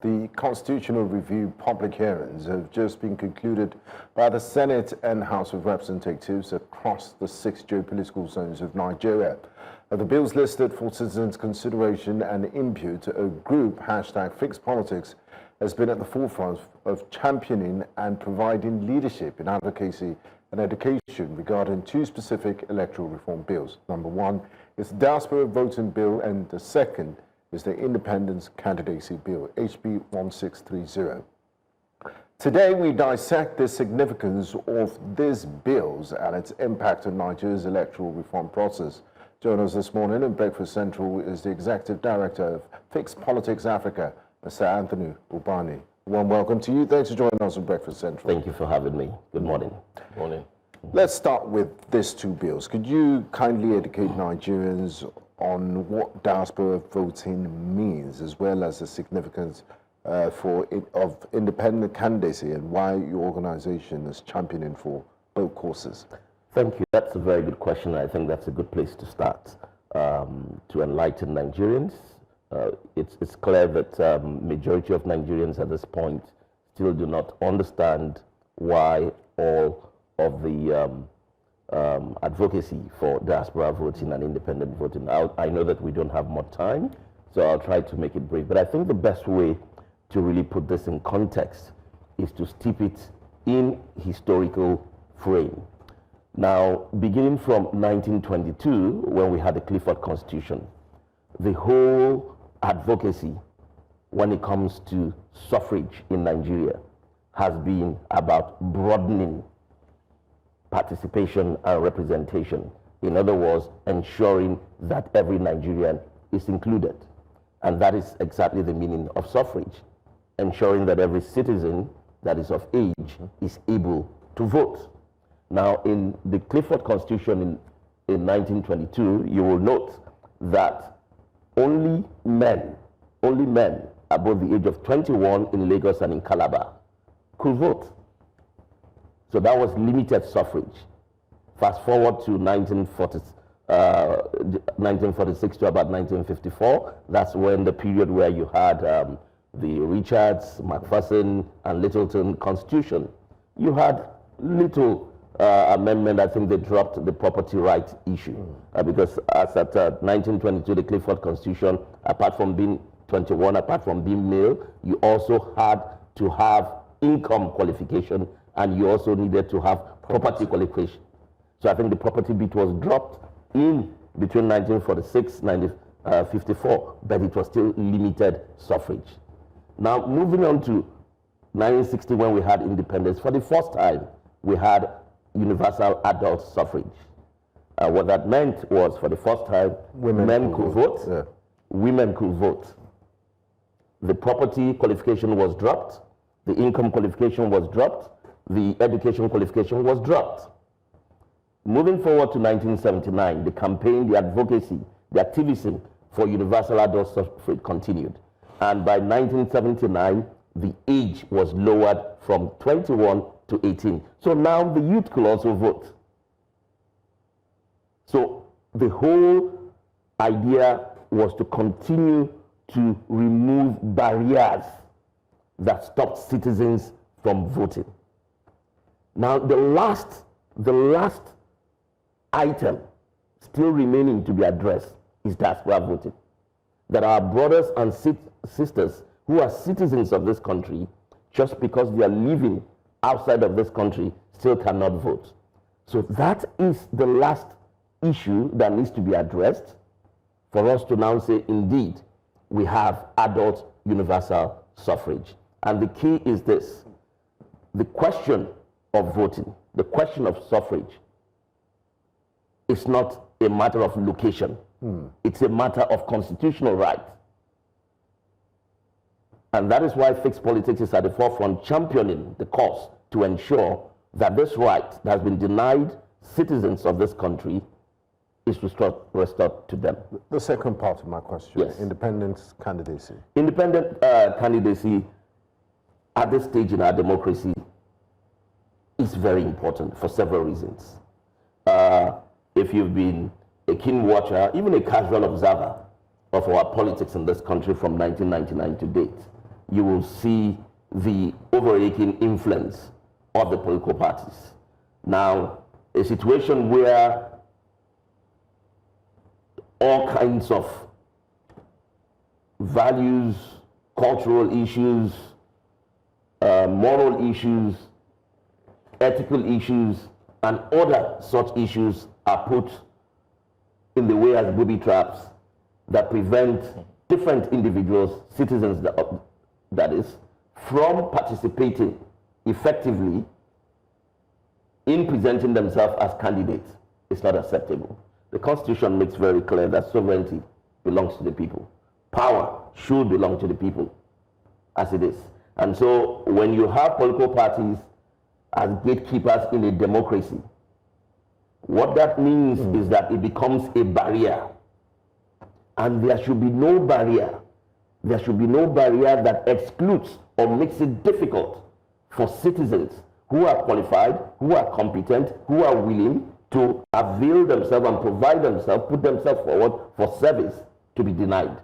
The constitutional review public hearings have just been concluded by the Senate and House of Representatives across the 6 geopolitical zones of Nigeria. The bills listed for citizens' consideration and input, a group, #FixPolitics, has been at the forefront of championing and providing leadership in advocacy and education regarding 2 specific electoral reform bills. Number 1 is the Diaspora Voting Bill, and the second is the Independent Candidacy Bill, HB 1630. Today, we dissect the significance of these bills and its impact on Nigeria's electoral reform process. Joining us this morning in Breakfast Central is the Executive Director of FixPolitics Africa, Mr. Anthony Ubani. Warm welcome to you. Thanks for joining us on Breakfast Central. Thank you for having me. Good morning. Good morning. Let's start with these 2 bills. Could you kindly educate Nigerians on what diaspora voting means, as well as the significance of independent candidacy and why your organization is championing for both causes? Thank you. That's a very good question. I think that's a good place to start to enlighten Nigerians. It's clear that majority of Nigerians at this point still do not understand why all of the advocacy for diaspora voting and independent voting. I know that we don't have more time, so I'll try to make it brief. But I think the best way to really put this in context is to steep it in historical frame. Now, beginning from 1922, when we had the Clifford Constitution, the whole advocacy when it comes to suffrage in Nigeria has been about broadening participation and representation. In other words, ensuring that every Nigerian is included. And that is exactly the meaning of suffrage, ensuring that every citizen that is of age is able to vote. Now, in the Clifford Constitution in 1922, you will note that only men above the age of 21 in Lagos and in Calabar could vote. So that was limited suffrage. Fast forward to 1946 to about 1954. That's when the period where you had the Richards, Macpherson, and Littleton Constitution. You had little amendment. I think they dropped the property right issue because as at 1922, the Clifford Constitution, apart from being 21, apart from being male, you also had to have income qualification, and you also needed to have property qualification. So I think the property bit was dropped in between 1946 and 1954, but it was still limited suffrage. Now, moving on to 1960, when we had independence, for the first time, we had universal adult suffrage. What that meant was, for the first time, men could vote, women could vote. The property qualification was dropped, the income qualification was dropped, the education qualification was dropped. Moving forward to 1979, the campaign, the advocacy, the activism for universal adult suffrage continued. And by 1979, the age was lowered from 21 to 18. So now the youth could also vote. So the whole idea was to continue to remove barriers that stopped citizens from voting. Now, the last item still remaining to be addressed is diaspora voting. That our brothers and sisters who are citizens of this country, just because they are living outside of this country, still cannot vote. So that is the last issue that needs to be addressed for us to now say, indeed, we have adult universal suffrage. And the key is this: the question of voting, the question of suffrage, is not a matter of location. It's a matter of constitutional right. And that is why FixPolitics is at the forefront championing the cause to ensure that this right that has been denied citizens of this country is restored to them. The second part of my question, yes. Independent candidacy. Independent candidacy at this stage in our democracy is very important for several reasons. If you've been a keen watcher, even a casual observer of our politics in this country from 1999 to date, you will see the overarching influence of the political parties. Now, a situation where all kinds of values, cultural issues, moral issues, ethical issues, and other such issues are put in the way as booby traps that prevent different individuals, citizens that is, from participating effectively in presenting themselves as candidates. It's not acceptable. The Constitution makes very clear that sovereignty belongs to the people. Power should belong to the people, as it is. And so when you have political parties as gatekeepers in a democracy, what that means is that it becomes a barrier. And there should be no barrier. There should be no barrier that excludes or makes it difficult for citizens who are qualified, who are competent, who are willing to avail themselves and provide themselves, put themselves forward for service, to be denied.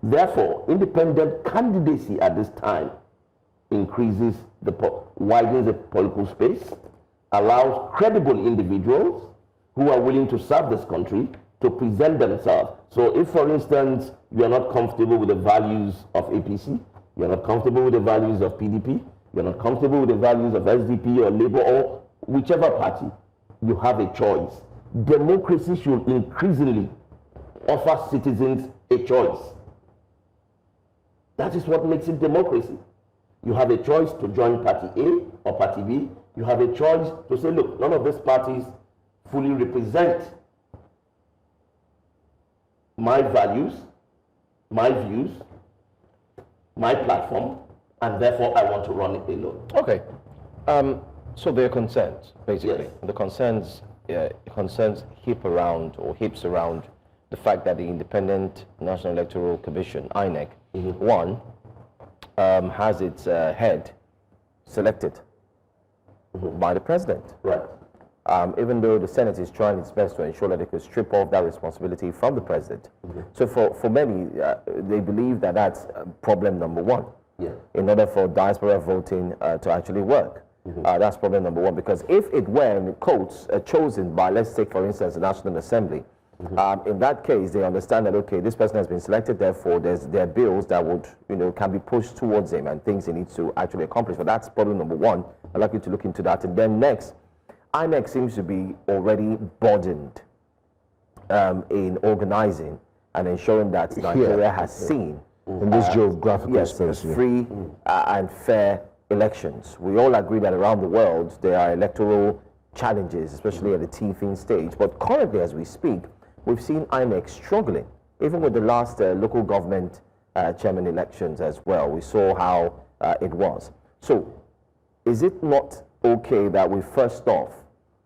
Therefore, independent candidacy at this time increases widens the political space, allows credible individuals who are willing to serve this country to present themselves. So if, for instance, you are not comfortable with the values of APC, you're not comfortable with the values of PDP, you're not comfortable with the values of SDP or Labour or whichever party, you have a choice. Democracy should increasingly offer citizens a choice. That is what makes it democracy. You have a choice to join party A or party B. You have a choice to say, look, none of these parties fully represent my values, my views, my platform, and therefore I want to run it alone. Okay. So there are concerns, basically. Yes. The concerns heaps around the fact that the Independent National Electoral Commission, INEC, one, has its head selected by the president. Right. Even though the Senate is trying its best to ensure that they could strip off that responsibility from the president. So for many, they believe that that's problem number one. Yeah. In order for diaspora voting to actually work. That's problem number one, because if it were, in quotes, chosen by, let's take for instance, the National Assembly, in that case, they understand that, okay, this person has been selected, therefore there are bills that would, can be pushed towards him and things he needs to actually accomplish. But that's problem number one. I'd like you to look into that. And then next, INEC seems to be already burdened in organizing and ensuring that Nigeria has seen in this geographical space, free and fair elections. We all agree that around the world there are electoral challenges, especially at the teething stage. But currently, as we speak, we've seen INEC struggling, even with the last local government chairman elections as well. We saw how it was. So, is it not okay that we first off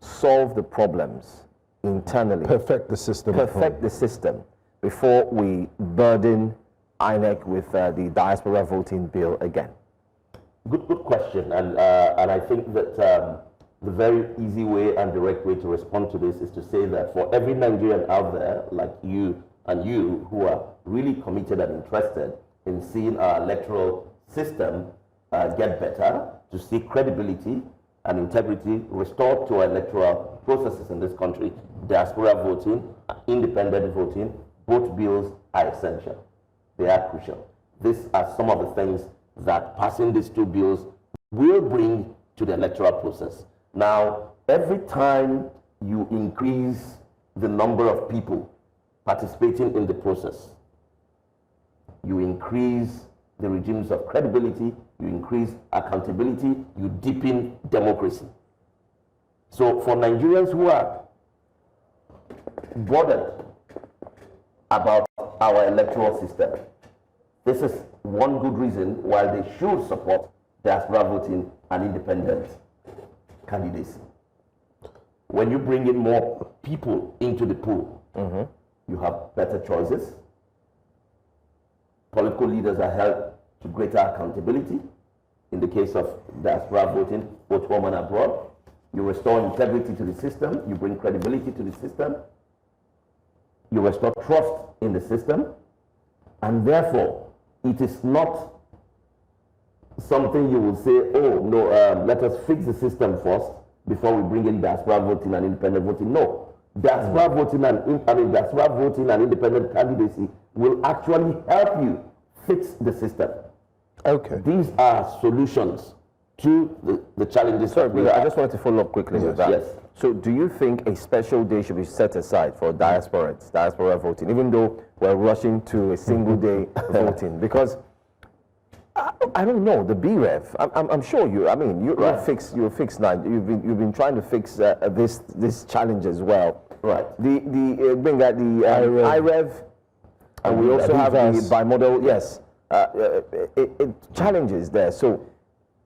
solve the problems internally? Perfect the system. Perfect the system before we burden INEC with the Diaspora Voting Bill again? Good question. And I think that the very easy way and direct way to respond to this is to say that for every Nigerian out there, like you and you, who are really committed and interested in seeing our electoral system get better, to see credibility and integrity restored to our electoral processes in this country, diaspora voting, independent voting, both bills are essential. They are crucial. These are some of the things that passing these two bills will bring to the electoral process. Now, every time you increase the number of people participating in the process, you increase the regimes of credibility, you increase accountability, you deepen democracy. So for Nigerians who are bothered about our electoral system, this is one good reason why they should support diaspora voting and independent candidacy. When you bring in more people into the pool, you have better choices. Political leaders are held to greater accountability. In the case of diaspora voting, both home and abroad, you restore integrity to the system, you bring credibility to the system, you restore trust in the system, and therefore, it is not something you will say, oh, no, let us fix the system first before we bring in diaspora voting and independent voting. No. Diaspora voting diaspora voting and independent candidacy will actually help you fix the system. Okay. These are solutions to the challenges. Sorry, brother, I just wanted to follow up quickly with that. Yes. So do you think a special day should be set aside for diaspora voting, even though we're rushing to a single day voting? Because I don't know, the BREV, I'm sure you'll fix that. You've been trying to fix this challenge as well. Right. Bring out the IREV, and we also have the bimodal, yes. It challenges there. So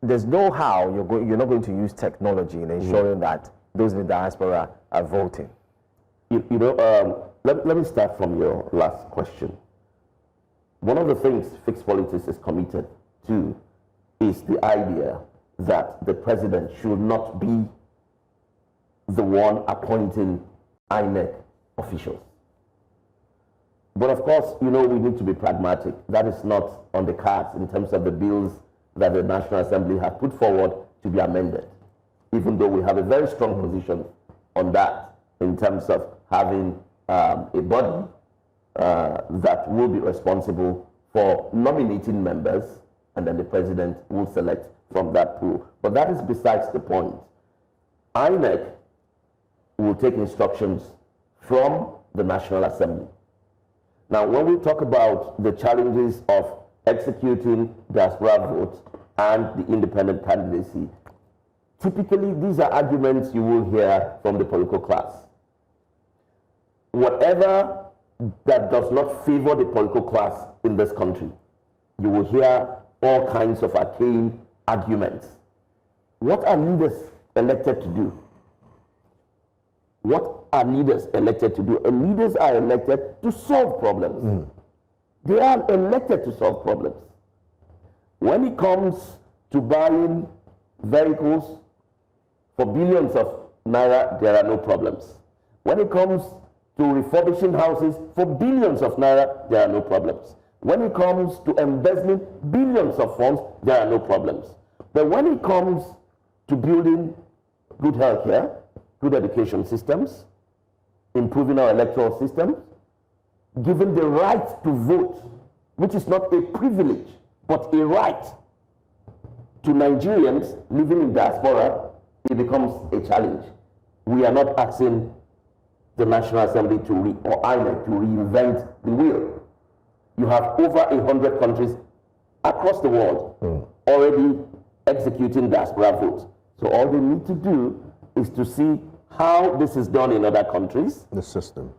there's no how you're not going to use technology in ensuring that those in the diaspora are voting. Let me start from your last question. One of the things Fixed Politics is committed to is the idea that the president should not be the one appointing INEC officials. But of course, we need to be pragmatic. That is not on the cards in terms of the bills that the National Assembly have put forward to be amended, even though we have a very strong position on that in terms of having a body that will be responsible for nominating members, and then the president will select from that pool. But that is besides the point. INEC will take instructions from the National Assembly. Now, when we talk about the challenges of executing diaspora votes and the independent candidacy, typically these are arguments you will hear from the political class. Whatever that does not favor the political class in this country, you will hear all kinds of arcane arguments. What are leaders elected to do? What are leaders elected to do? And leaders are elected to solve problems. They are elected to solve problems. When it comes to buying vehicles for billions of naira, there are no problems. When it comes to refurbishing houses for billions of naira, there are no problems. When it comes to embezzling billions of funds, there are no problems. But when it comes to building good health care, good education systems, improving our electoral system, giving the right to vote, which is not a privilege, but a right to Nigerians living in diaspora, it becomes a challenge. We are not asking the National Assembly or INEC to reinvent the wheel. You have over 100 countries across the world already executing diaspora votes. So all they need to do is to see how this is done in other countries. The system.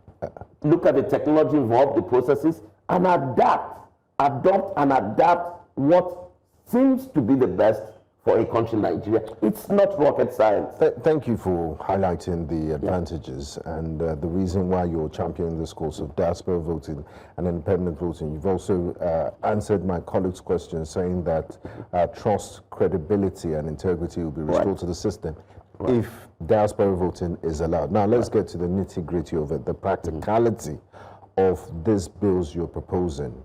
Look at the technology involved, the processes, and adopt and adapt what seems to be the best for a country like Nigeria. It's not rocket science. Thank you for highlighting the advantages and the reason why you're championing this course of diaspora voting and independent voting. You've also answered my colleague's question saying that trust, credibility, and integrity will be restored to the system if diaspora voting is allowed. Now, let's get to the nitty-gritty of it, the practicality of these bills you're proposing.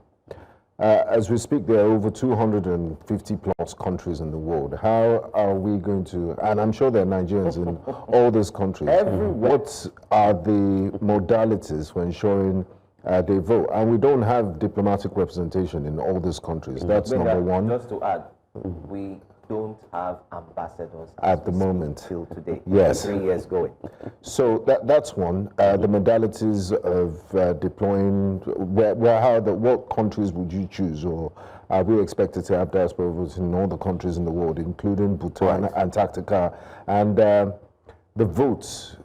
As we speak, there are over 250 plus countries in the world. How are we going to, and I'm sure there are Nigerians in all these countries. What are the modalities for ensuring they vote? And we don't have diplomatic representation in all these countries. That's number one. Just to add, we don't have ambassadors at the moment till today. Yes, 3 years going. So that's one. The modalities of deploying. What countries would you choose, or are we expected to have diaspora votes in all the countries in the world, including Bhutan, Antarctica, and the votes?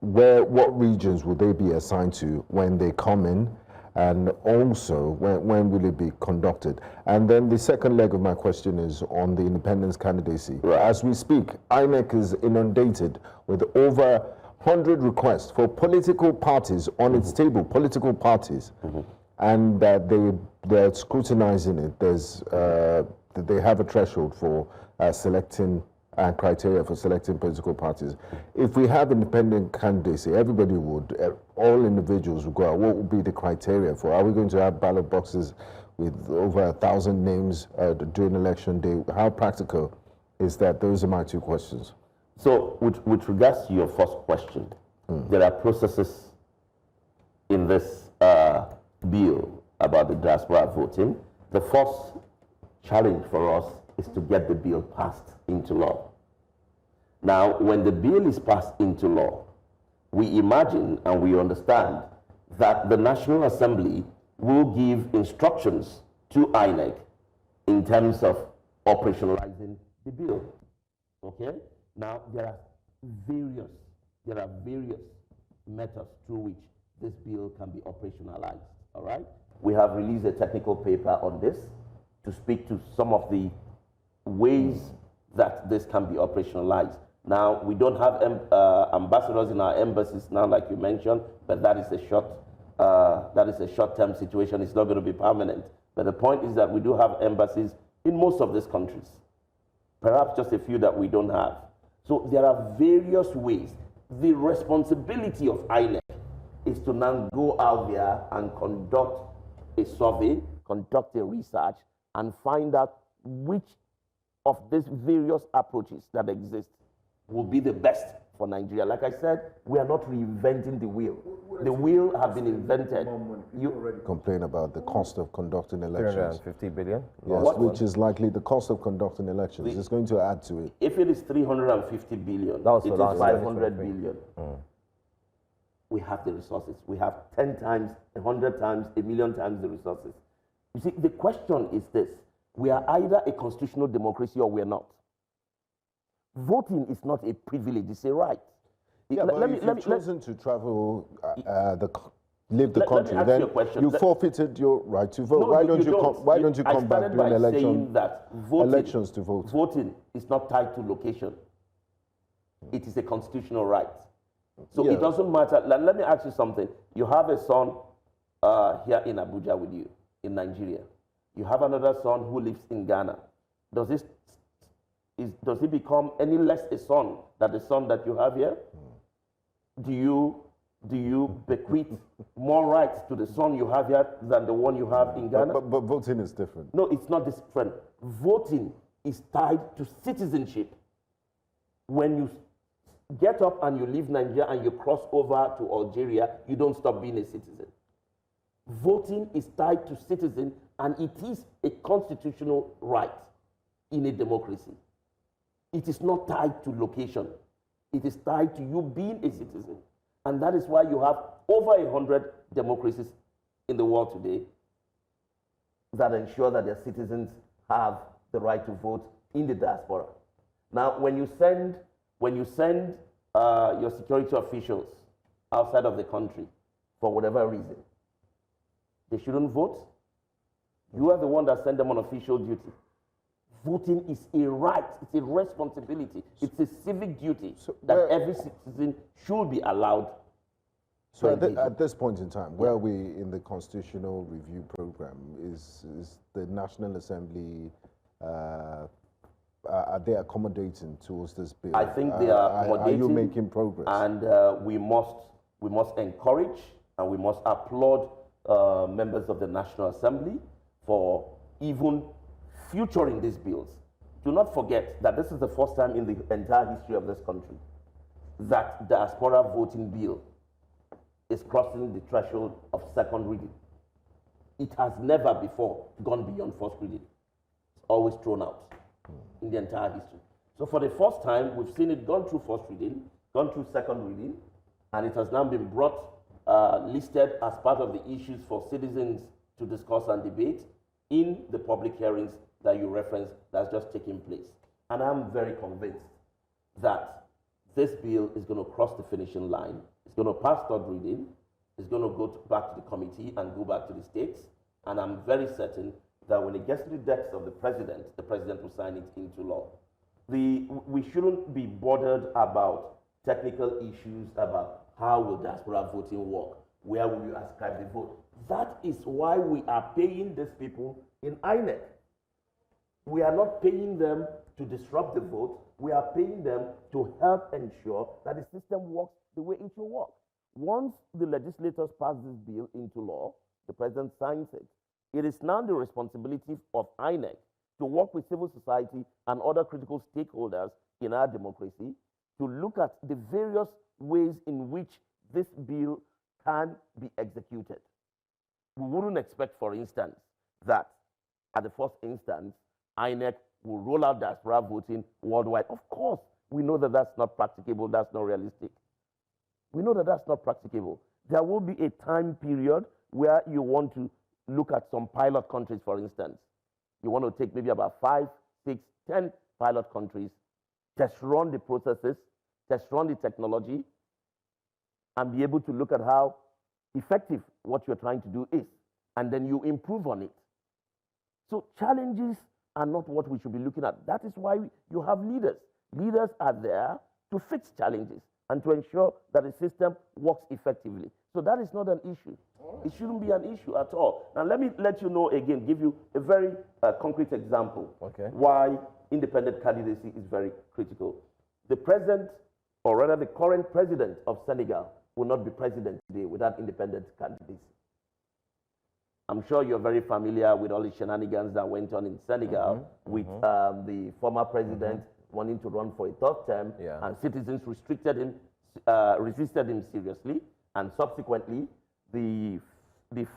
What regions will they be assigned to when they come in? And also, when will it be conducted? And then the second leg of my question is on the independence candidacy. As we speak, INEC is inundated with over 100 requests for political parties on its table, political parties, and they're scrutinizing it. They have a threshold for selecting and criteria for selecting political parties. If we have independent candidacy, everybody would, all individuals would go out. What would be the criteria for? Are we going to have ballot boxes with over 1,000 names during election day. How practical is that? Those are my two questions. So with regards to your first question, there are processes in this bill about the diaspora voting. The first challenge for us is to get the bill passed into law. Now, when the bill is passed into law, we imagine and we understand that the National Assembly will give instructions to INEC in terms of operationalizing the bill. Okay? Now, there are various methods through which this bill can be operationalized. All right? We have released a technical paper on this to speak to some of the ways that this can be operationalized. Now, we don't have ambassadors in our embassies now, like you mentioned, but that is a short-term situation. It's not going to be permanent. But the point is that we do have embassies in most of these countries, perhaps just a few that we don't have. So there are various ways. The responsibility of INEC is to now go out there and conduct a survey, conduct a research, and find out which of these various approaches that exist will be the best for Nigeria. Like I said, we are not reinventing the wheel. The wheel has been invented. You already complain about the cost of conducting elections. 350 billion? Yes, which is likely the cost of conducting elections. It's going to add to it. If it is 350 billion, it is 500 billion. We have the resources. We have 10 times, 100 times, 1,000,000 times the resources. You see, the question is this. We are either a constitutional democracy or we're not. Voting is not a privilege, it's a right. Yeah, but if you've chosen to travel, leave the country, then you forfeited your right to vote. No, why don't you come back during elections to vote? Voting is not tied to location. It is a constitutional right. So it doesn't matter. Let me ask you something. You have a son here in Abuja with you, in Nigeria. You have another son who lives in Ghana. Does he become any less a son than the son that you have here? Do you bequeath more rights to the son you have here than the one you have in Ghana? But voting is different. No, it's not different. Voting is tied to citizenship. When you get up and you leave Nigeria and you cross over to Algeria, you don't stop being a citizen. Voting is tied to citizen, and it is a constitutional right in a democracy. It is not tied to location. It is tied to you being a citizen. And that is why you have over 100 democracies in the world today that ensure that their citizens have the right to vote in the diaspora. Now, when you send your security officials outside of the country for whatever reason, they shouldn't vote. You are the one that sent them on official duty. Voting is a right, it's a responsibility, it's a civic duty that every citizen should be allowed. So at this point in time, where are we in the constitutional review program? Is the National Assembly, are they accommodating towards this bill? I think they are accommodating. Are you making progress? And we must encourage and we must applaud members of the National Assembly for even futuring these bills. Do not forget that this is the first time in the entire history of this country that the Diaspora Voting Bill is crossing the threshold of second reading. It has never before gone beyond first reading. It's always thrown out in the entire history. So for the first time, we've seen it gone through first reading, gone through second reading, and it has now been brought, listed as part of the issues for citizens to discuss and debate in the public hearings that you referenced that's just taking place. And I'm very convinced that this bill is going to cross the finishing line. It's going to pass third reading. It's going to go back to the committee and go back to the states. And I'm very certain that when it gets to the desk of the president will sign it into law. We shouldn't be bothered about technical issues about how will diaspora voting work, where will you ascribe the vote. That is why we are paying these people in INEC. We are not paying them to disrupt the vote. We are paying them to help ensure that the system works the way it should work. Once the legislators pass this bill into law, the president signs it, It is now the responsibility of INEC to work with civil society and other critical stakeholders in our democracy to look at the various ways in which this bill can be executed. We wouldn't expect, for instance, that at the first instance, INEC will roll out diaspora voting worldwide. Of course, we know that that's not practicable, that's not realistic. We know that that's not practicable. There will be a time period where you want to look at some pilot countries, for instance. You want to take maybe about 5, 6, 10 pilot countries, test run the processes, test run the technology, and be able to look at how effective what you're trying to do is, and then you improve on it. So challenges are not what we should be looking at. That is why you have leaders. Leaders are there to fix challenges and to ensure that the system works effectively. So that is not an issue. It shouldn't be an issue at all. Now let me let you know again, give you a very concrete example why independent candidacy is very critical. The present, or rather the current president of Senegal will not be president today without independent candidacy. I'm sure you're very familiar with all the shenanigans that went on in Senegal with the former president wanting to run for a third term, and citizens resisted him seriously, and subsequently the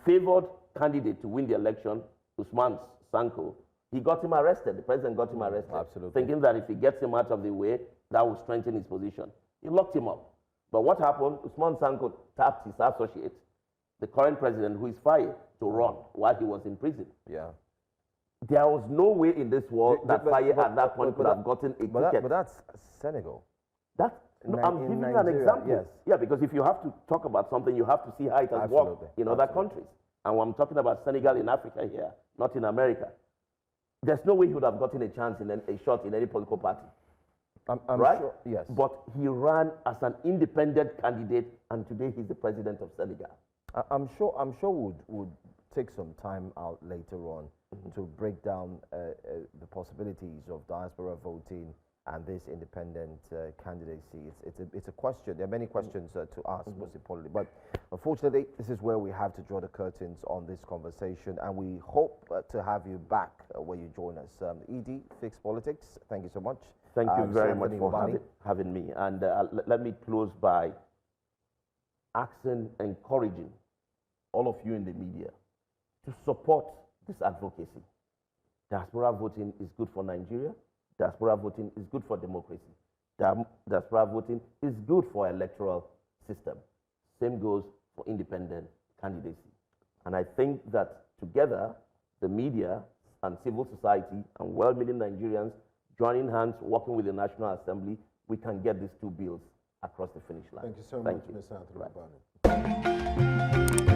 favored candidate to win the election, Usman Sanko, he got him arrested. The president got him arrested, thinking that if he gets him out of the way, that will strengthen his position. He locked him up. But what happened? Usman Sanko tapped his associate, the current president, who is fired, to run while he was in prison. There was no way in this world that Faye at that point could have gotten a ticket. But that's Senegal. No, I'm giving you an example. Yeah, because if you have to talk about something, you have to see how it has worked in other countries. And I'm talking about Senegal in Africa here, not in America. There's no way he would have gotten a chance in a shot in any political party. I'm right? sure, yes. But he ran as an independent candidate, and today he's the president of Senegal. I'm sure would take some time out later on to break down the possibilities of diaspora voting and this independent candidacy. It's a question. There are many questions to ask, most importantly. But unfortunately, this is where we have to draw the curtains on this conversation, and we hope to have you back when you join us. ED, Fixed Politics, thank you so much. Thank you very much for having me. And let me close by asking, encouraging all of you in the media to support this advocacy. Diaspora voting is good for Nigeria. Diaspora voting is good for democracy. Diaspora voting is good for electoral system. Same goes for independent candidacy. And I think that together, the media and civil society and well-meaning Nigerians joining hands, working with the National Assembly, we can get these two bills across the finish line. Thank you so much, Mr. Anthony Ubani.